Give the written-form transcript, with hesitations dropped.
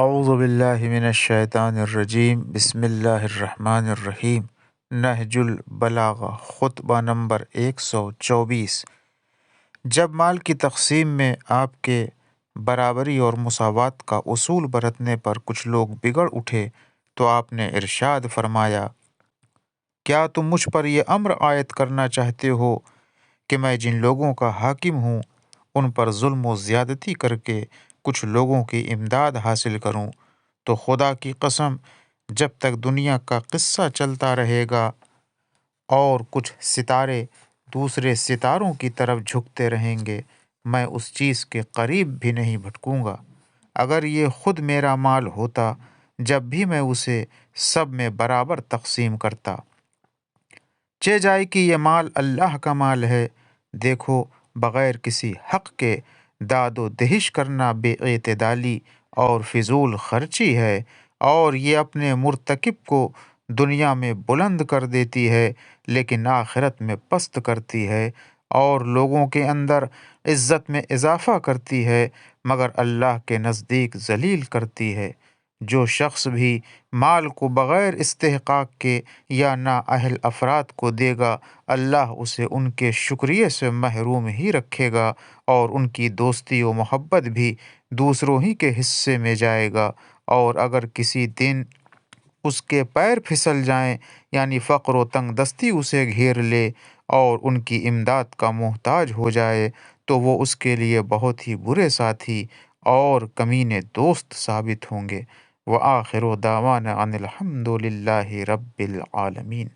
اعوذ باللہ من الشیطان الرجیم بسم اللہ الرحمن الرحیم۔ نہج البلاغہ خطبہ نمبر 124۔ جب مال کی تقسیم میں آپ کے برابری اور مساوات کا اصول برتنے پر کچھ لوگ بگڑ اٹھے تو آپ نے ارشاد فرمایا، کیا تم مجھ پر یہ امر عائد کرنا چاہتے ہو کہ میں جن لوگوں کا حاکم ہوں ان پر ظلم و زیادتی کر کے کچھ لوگوں کی امداد حاصل کروں؟ تو خدا کی قسم، جب تک دنیا کا قصہ چلتا رہے گا اور کچھ ستارے دوسرے ستاروں کی طرف جھکتے رہیں گے، میں اس چیز کے قریب بھی نہیں بھٹکوں گا۔ اگر یہ خود میرا مال ہوتا، جب بھی میں اسے سب میں برابر تقسیم کرتا۔ چہ جائے کہ یہ مال اللہ کا مال ہے، دیکھو بغیر کسی حق کے داد و دہش کرنا بے اعتدالی اور فضول خرچی ہے، اور یہ اپنے مرتکب کو دنیا میں بلند کر دیتی ہے لیکن آخرت میں پست کرتی ہے، اور لوگوں کے اندر عزت میں اضافہ کرتی ہے مگر اللہ کے نزدیک ذلیل کرتی ہے۔ جو شخص بھی مال کو بغیر استحقاق کے یا نااہل افراد کو دے گا، اللہ اسے ان کے شکریہ سے محروم ہی رکھے گا، اور ان کی دوستی و محبت بھی دوسروں ہی کے حصے میں جائے گا۔ اور اگر کسی دن اس کے پیر پھسل جائیں، یعنی فقر و تنگ دستی اسے گھیر لے اور ان کی امداد کا محتاج ہو جائے، تو وہ اس کے لیے بہت ہی برے ساتھی اور کمینے دوست ثابت ہوں گے۔ وآخر دعوانا ان الحمد للہ رب العالمین۔